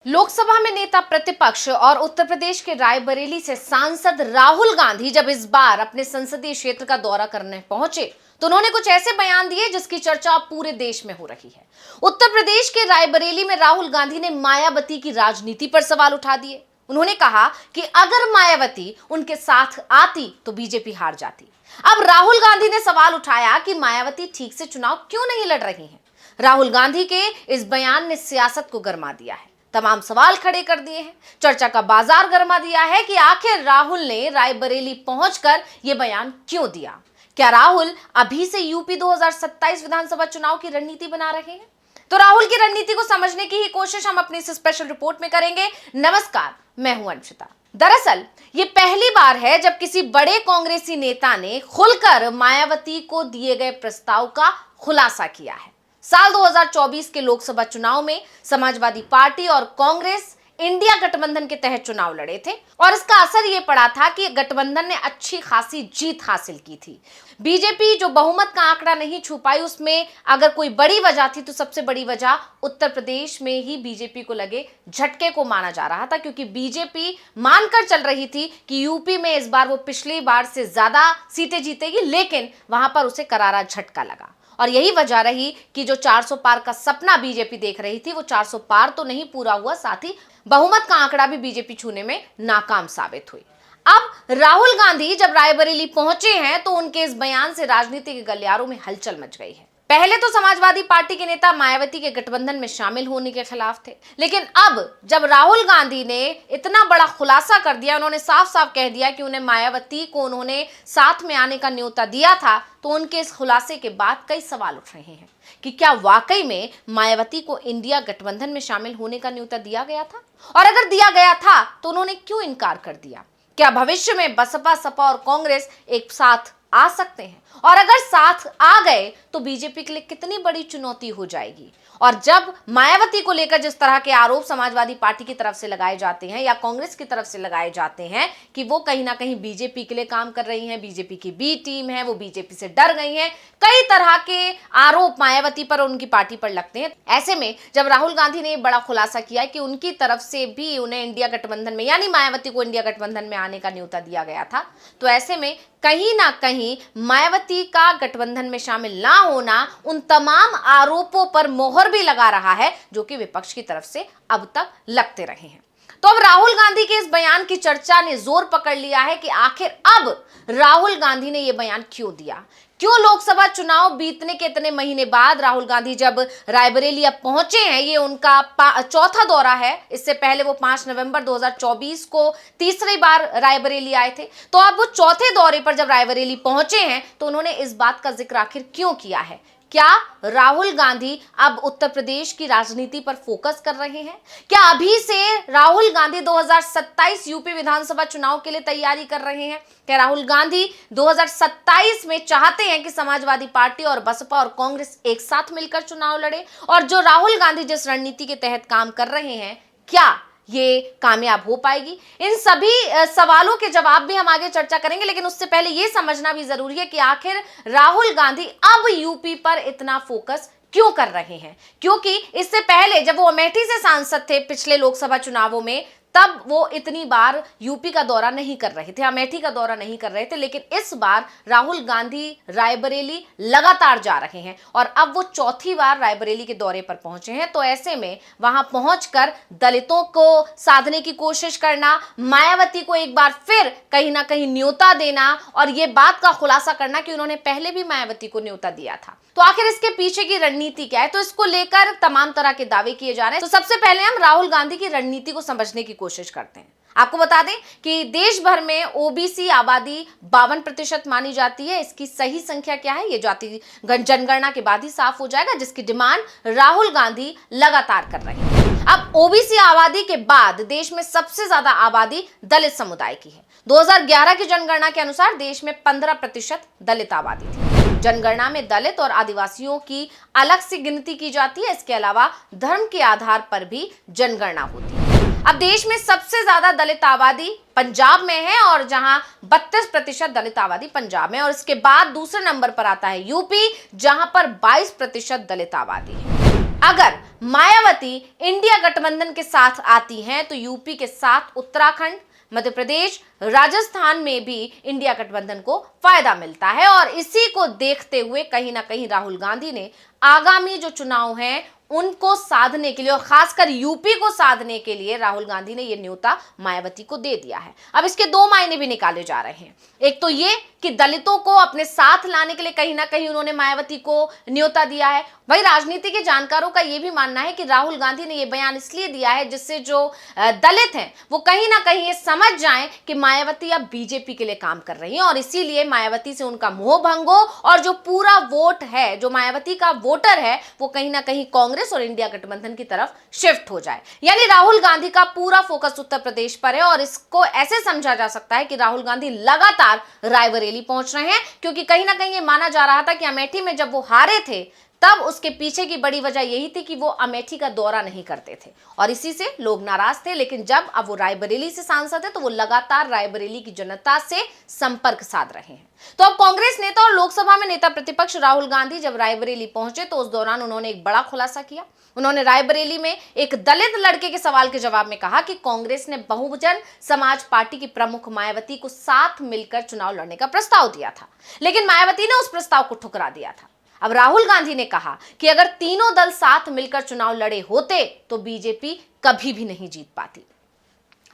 लोकसभा में नेता प्रतिपक्ष और उत्तर प्रदेश के रायबरेली से सांसद राहुल गांधी जब इस बार अपने संसदीय क्षेत्र का दौरा करने पहुंचे तो उन्होंने कुछ ऐसे बयान दिए जिसकी चर्चा अब पूरे देश में हो रही है। उत्तर प्रदेश के रायबरेली में राहुल गांधी ने मायावती की राजनीति पर सवाल उठा दिए। उन्होंने कहा कि अगर मायावती उनके साथ आती तो बीजेपी हार जाती। अब राहुल गांधी ने सवाल उठाया कि मायावती ठीक से चुनाव क्यों नहीं लड़ रही हैं। राहुल गांधी के इस बयान ने सियासत को गरमा दिया है, तमाम सवाल खड़े कर दिए हैं, चर्चा का बाजार गरमा दिया है कि आखिर राहुल ने रायबरेली पहुंचकर यह बयान क्यों दिया। क्या राहुल अभी से यूपी 2027 विधानसभा चुनाव की रणनीति बना रहे हैं? तो राहुल की रणनीति को समझने की ही कोशिश हम अपनी इस स्पेशल रिपोर्ट में करेंगे। नमस्कार, मैं हूं अंशिता। दरअसल ये पहली बार है जब किसी बड़े कांग्रेसी नेता ने खुलकर मायावती को दिए गए प्रस्ताव का खुलासा किया है। साल 2024 के लोकसभा चुनाव में समाजवादी पार्टी और कांग्रेस इंडिया गठबंधन के तहत चुनाव लड़े थे और इसका असर यह पड़ा था कि गठबंधन ने अच्छी खासी जीत हासिल की थी। बीजेपी जो बहुमत का आंकड़ा नहीं छू पाई, उसमें अगर कोई बड़ी वजह थी तो सबसे बड़ी वजह उत्तर प्रदेश में ही बीजेपी को लगे झटके को माना जा रहा था, क्योंकि बीजेपी मानकर चल रही थी कि यूपी में इस बार वो पिछली बार से ज्यादा सीटें जीतेगी, लेकिन वहां पर उसे करारा झटका लगा। और यही वजह रही कि जो 400 पार का सपना बीजेपी देख रही थी वो 400 पार तो नहीं पूरा हुआ, साथ ही बहुमत का आंकड़ा भी बीजेपी छूने में नाकाम साबित हुई। अब राहुल गांधी जब रायबरेली पहुंचे हैं तो उनके इस बयान से राजनीति के गलियारों में हलचल मच गई है। पहले तो समाजवादी पार्टी के नेता मायावती के गठबंधन में शामिल होने के खिलाफ थे, लेकिन अब जब राहुल गांधी ने इतना बड़ा खुलासा कर दिया, उन्होंने साफ साफ कह दिया कि उन्हें मायावती को उन्होंने साथ में आने का न्योता दिया था, तो उनके इस खुलासे के बाद कई सवाल उठ रहे हैं कि क्या वाकई में मायावती को इंडिया गठबंधन में शामिल होने का न्योता दिया गया था, और अगर दिया गया था तो उन्होंने क्यों इनकार कर दिया। क्या भविष्य में बसपा, सपा और कांग्रेस एक साथ आ सकते हैं, और अगर साथ आ गए तो बीजेपी के लिए कितनी बड़ी चुनौती हो जाएगी। और जब मायावती को लेकर जिस तरह के आरोप समाजवादी पार्टी की तरफ से लगाए जाते हैं या कांग्रेस की तरफ से लगाए जाते हैं कि वो कहीं ना कहीं बीजेपी के लिए काम कर रही हैं, बीजेपी की बी टीम है, वो बीजेपी से डर गई हैं, कई तरह के आरोप मायावती पर और उनकी पार्टी पर लगते हैं। ऐसे में जब राहुल गांधी ने बड़ा खुलासा किया कि उनकी तरफ से भी उन्हें इंडिया गठबंधन में, यानी मायावती को इंडिया गठबंधन में आने का न्योता दिया गया था, तो ऐसे में कहीं ना कहीं मायावती का गठबंधन में शामिल ना होना उन तमाम आरोपों पर मोहर भी लगा रहा है जो कि विपक्ष की तरफ से अब तक लगते रहे हैं। तो अब राहुल गांधी के इस बयान की चर्चा ने जोर पकड़ लिया है कि आखिर अब राहुल गांधी ने यह बयान क्यों दिया। क्यों लोकसभा चुनाव बीतने के इतने महीने बाद राहुल गांधी जब रायबरेली अब पहुंचे हैं, ये उनका चौथा दौरा है। इससे पहले वो 5 नवंबर 2024 को तीसरी बार रायबरेली आए थे, तो अब वो चौथे दौरे पर जब रायबरेली पहुंचे हैं तो उन्होंने इस बात का जिक्र आखिर क्यों किया है। क्या राहुल गांधी अब उत्तर प्रदेश की राजनीति पर फोकस कर रहे हैं? क्या अभी से राहुल गांधी 2027 यूपी विधानसभा चुनाव के लिए तैयारी कर रहे हैं? क्या राहुल गांधी 2027 में चाहते हैं कि समाजवादी पार्टी और बसपा और कांग्रेस एक साथ मिलकर चुनाव लड़े? और जो राहुल गांधी जिस रणनीति के तहत काम कर रहे हैं, क्या ये कामयाब हो पाएगी? इन सभी सवालों के जवाब भी हम आगे चर्चा करेंगे, लेकिन उससे पहले ये समझना भी जरूरी है कि आखिर राहुल गांधी अब यूपी पर इतना फोकस क्यों कर रहे हैं। क्योंकि इससे पहले जब वो अमेठी से सांसद थे पिछले लोकसभा चुनावों में, तब वो इतनी बार यूपी का दौरा नहीं कर रहे थे, अमेठी का दौरा नहीं कर रहे थे, लेकिन इस बार राहुल गांधी रायबरेली लगातार जा रहे हैं और अब वो चौथी बार रायबरेली के दौरे पर पहुंचे हैं। तो ऐसे में वहां पहुंचकर दलितों को साधने की कोशिश करना, मायावती को एक बार फिर कहीं ना कहीं न्योता देना और ये बात का खुलासा करना कि उन्होंने पहले भी मायावती को न्योता दिया था, तो आखिर इसके पीछे की रणनीति क्या है, तो इसको लेकर तमाम तरह के दावे किए जा रहे हैं। तो सबसे पहले हम राहुल गांधी की रणनीति को समझने की कोशिश करते हैं। आपको बता दें कि देश भर में ओबीसी आबादी 52% मानी जाती है। इसकी सही संख्या क्या है, ये जाति जनगणना के बाद ही साफ हो जाएगा, जिसकी डिमांड राहुल गांधी लगातार कर रहे हैं। अब ओबीसी आबादी के बाद देश में सबसे ज्यादा आबादी दलित समुदाय की है। 2011 की जनगणना के अनुसार देश में 15% दलित आबादी थी। जनगणना में दलित और आदिवासियों की अलग से गिनती की जाती है। इसके अलावा धर्म के आधार पर भी जनगणना होती है। अब देश में सबसे ज्यादा दलित आबादी पंजाब में है, और जहां 32% दलित आबादी पंजाब में, और इसके बाद दूसरे नंबर पर आता है यूपी, जहां पर 22% दलित आबादी है। अगर मायावती इंडिया गठबंधन के साथ आती हैं तो यूपी के साथ उत्तराखंड, मध्य प्रदेश, राजस्थान में भी इंडिया गठबंधन को फायदा मिलता है। और इसी को देखते हुए कहीं ना कहीं राहुल गांधी ने आगामी जो चुनाव हैं उनको साधने के लिए और खासकर यूपी को साधने के लिए राहुल गांधी ने यह न्योता मायावती को दे दिया है। अब इसके दो मायने भी निकाले जा रहे हैं। एक तो ये कि दलितों को अपने साथ लाने के लिए कहीं ना कहीं उन्होंने मायावती को न्योता दिया है। वही राजनीति के जानकारों का यह भी मानना है कि राहुल गांधी ने यह बयान इसलिए दिया है जिससे जो दलित हैं वो कहीं ना कहीं ये समझ जाएं कि मायावती अब बीजेपी के लिए काम कर रही है और इसीलिए मायावती से उनका मोह भंग हो और जो पूरा वोट है, जो मायावती का वोटर है, वो कहीं ना कहीं कांग्रेस और इंडिया गठबंधन की तरफ शिफ्ट हो जाए। यानी राहुल गांधी का पूरा फोकस उत्तर प्रदेश पर है और इसको ऐसे समझा जा सकता है कि राहुल गांधी लगातार रायबरेली पहुंच रहे हैं, क्योंकि कहीं ना कहीं ये माना जा रहा था कि अमेठी में जब वो हारे थे तब उसके पीछे की बड़ी वजह यही थी कि वो अमेठी का दौरा नहीं करते थे और इसी से लोग नाराज थे। लेकिन जब अब वो रायबरेली से सांसद है तो वो लगातार रायबरेली की जनता से संपर्क साध रहे हैं। तो अब कांग्रेस नेता और लोकसभा में नेता प्रतिपक्ष राहुल गांधी जब रायबरेली पहुंचे तो उस दौरान उन्होंने एक बड़ा खुलासा किया। उन्होंने रायबरेली में एक दलित लड़के के सवाल के जवाब में कहा कि कांग्रेस ने बहुजन समाज पार्टी की प्रमुख मायावती को साथ मिलकर चुनाव लड़ने का प्रस्ताव दिया था, लेकिन मायावती ने उस प्रस्ताव को ठुकरा दिया था। अब राहुल गांधी ने कहा कि अगर तीनों दल साथ मिलकर चुनाव लड़े होते तो बीजेपी कभी भी नहीं जीत पाती।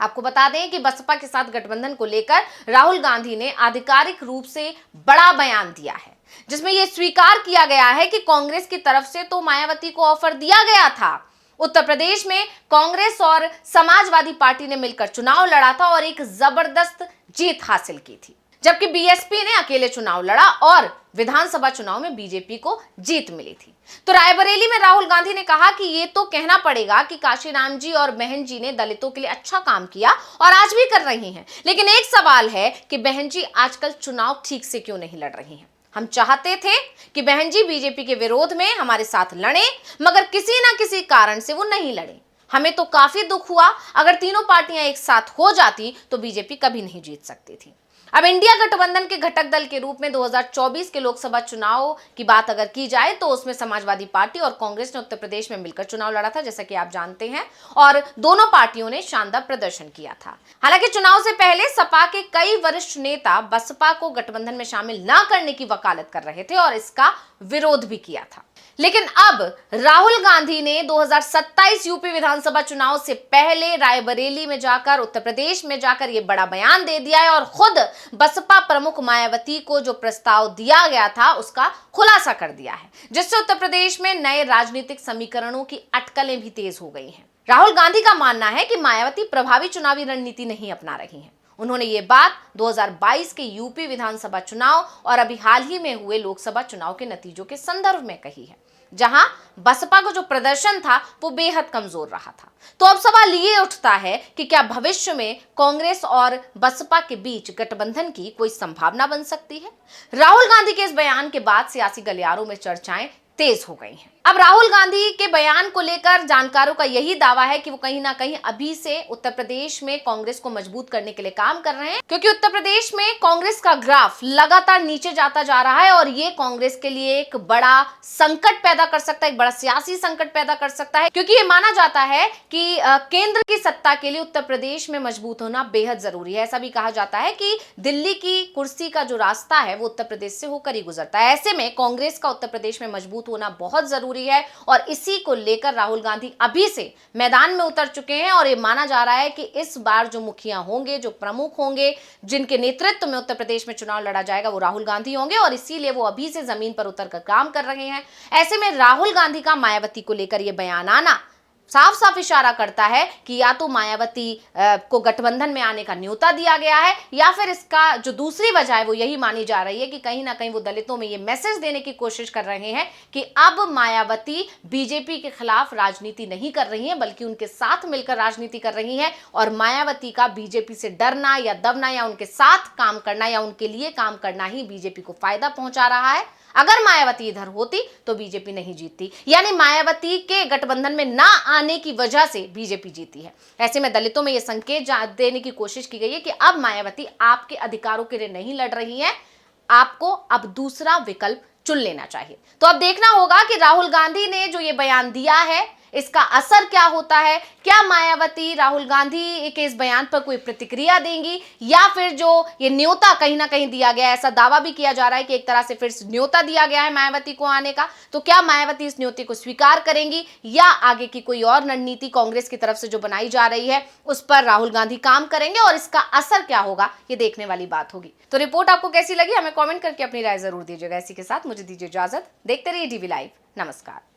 आपको बता दें कि बसपा के साथ गठबंधन को लेकर राहुल गांधी ने आधिकारिक रूप से बड़ा बयान दिया है, जिसमें यह स्वीकार किया गया है कि कांग्रेस की तरफ से तो मायावती को ऑफर दिया गया था। उत्तर प्रदेश में कांग्रेस और समाजवादी पार्टी ने मिलकर चुनाव लड़ा था और एक जबरदस्त जीत हासिल की थी, जबकि बीएसपी ने अकेले चुनाव लड़ा और विधानसभा चुनाव में बीजेपी को जीत मिली थी। तो रायबरेली में राहुल गांधी ने कहा कि ये तो कहना पड़ेगा कि काशीराम जी और बहन जी ने दलितों के लिए अच्छा काम किया और आज भी कर रही हैं, लेकिन एक सवाल है कि बहन जी आजकल चुनाव ठीक से क्यों नहीं लड़ रही हैं। हम चाहते थे कि बहन जी बीजेपी के विरोध में हमारे साथ लड़े, मगर किसी ना किसी कारण से वो नहीं लड़े। हमें तो काफी दुख हुआ। अगर तीनों पार्टियां एक साथ हो जाती तो बीजेपी कभी नहीं जीत सकती थी। अब इंडिया गठबंधन के घटक दल के रूप में 2024 के लोकसभा चुनाव की बात अगर की जाए तो उसमें समाजवादी पार्टी और कांग्रेस ने उत्तर प्रदेश में मिलकर चुनाव लड़ा था, जैसा कि आप जानते हैं, और दोनों पार्टियों ने शानदार प्रदर्शन किया था। हालांकि चुनाव से पहले सपा के कई वरिष्ठ नेता बसपा को गठबंधन में शामिल न करने की वकालत कर रहे थे और इसका विरोध भी किया था। लेकिन अब राहुल गांधी ने 2027 यूपी विधानसभा चुनाव से पहले रायबरेली में जाकर, उत्तर प्रदेश में जाकर ये बड़ा बयान दे दिया है और खुद बसपा प्रमुख मायावती को जो प्रस्ताव दिया गया था उसका खुलासा कर दिया है, जिससे उत्तर प्रदेश में नए राजनीतिक समीकरणों की अटकलें भी तेज हो गई हैं। राहुल गांधी का मानना है कि मायावती प्रभावी चुनावी रणनीति नहीं अपना रही हैं। उन्होंने ये बात 2022 के यूपी विधानसभा चुनाव और अभी हाल ही में हुए लोकसभा चुनाव के नतीजों के संदर्भ में कही है, जहां बसपा का जो प्रदर्शन था वो बेहद कमजोर रहा था। तो अब सवाल ये उठता है कि क्या भविष्य में कांग्रेस और बसपा के बीच गठबंधन की कोई संभावना बन सकती है। राहुल गांधी के इस बयान के बाद सियासी गलियारों में चर्चाएं तेज हो गई हैं। अब राहुल गांधी के बयान को लेकर जानकारों का यही दावा है कि वो कहीं ना कहीं अभी से उत्तर प्रदेश में कांग्रेस को मजबूत करने के लिए काम कर रहे हैं, क्योंकि उत्तर प्रदेश में कांग्रेस का ग्राफ लगातार नीचे जाता जा रहा है और ये कांग्रेस के लिए एक बड़ा संकट पैदा कर सकता है, एक बड़ा सियासी संकट पैदा कर सकता है, क्योंकि ये माना जाता है कि केंद्र की सत्ता के लिए उत्तर प्रदेश में मजबूत होना बेहद जरूरी है। ऐसा भी कहा जाता है कि दिल्ली की कुर्सी का जो रास्ता है वो उत्तर प्रदेश से होकर ही गुजरता है। ऐसे में कांग्रेस का उत्तर प्रदेश में मजबूत होना बहुत जरूरी है और इसी को लेकर राहुल गांधी अभी से मैदान में उतर चुके हैं और ये माना जा रहा है कि इस बार जो मुखिया होंगे, जो प्रमुख होंगे, जिनके नेतृत्व में उत्तर प्रदेश में चुनाव लड़ा जाएगा वो राहुल गांधी होंगे और इसीलिए वो अभी से जमीन पर उतरकर काम कर रहे हैं। ऐसे में राहुल गांधी का मायावती को लेकर यह बयान आना साफ साफ इशारा करता है कि या तो मायावती को गठबंधन में आने का न्योता दिया गया है या फिर इसका जो दूसरी वजह है वो यही मानी जा रही है कि कहीं ना कहीं वो दलितों में ये मैसेज देने की कोशिश कर रहे हैं कि अब मायावती बीजेपी के खिलाफ राजनीति नहीं कर रही है बल्कि उनके साथ मिलकर राजनीति कर रही है और मायावती का बीजेपी से डरना या दबना या उनके साथ काम करना या उनके लिए काम करना ही बीजेपी को फायदा पहुंचा रहा है। अगर मायावती इधर होती तो बीजेपी नहीं जीतती, यानी मायावती के गठबंधन में ना आने की वजह से बीजेपी जीती है। ऐसे में दलितों में यह संकेत देने की कोशिश की गई है कि अब मायावती आपके अधिकारों के लिए नहीं लड़ रही है, आपको अब दूसरा विकल्प चुन लेना चाहिए। तो अब देखना होगा कि राहुल गांधी ने जो ये बयान दिया है इसका असर क्या होता है। क्या मायावती राहुल गांधी के इस बयान पर कोई प्रतिक्रिया देंगी, या फिर जो ये न्योता कहीं ना कहीं दिया गया है, ऐसा दावा भी किया जा रहा है कि एक तरह से फिर न्योता दिया गया है मायावती को आने का, तो क्या मायावती इस न्योते को स्वीकार करेंगी या आगे की कोई और रणनीति कांग्रेस की तरफ से जो बनाई जा रही है उस पर राहुल गांधी काम करेंगे और इसका असर क्या होगा ये देखने वाली बात होगी। तो रिपोर्ट आपको कैसी लगी हमें कमेंट करके अपनी राय जरूर दीजिएगा। इसी के साथ मुझे दीजिए इजाजत। देखते रहिए डीवी लाइव। नमस्कार।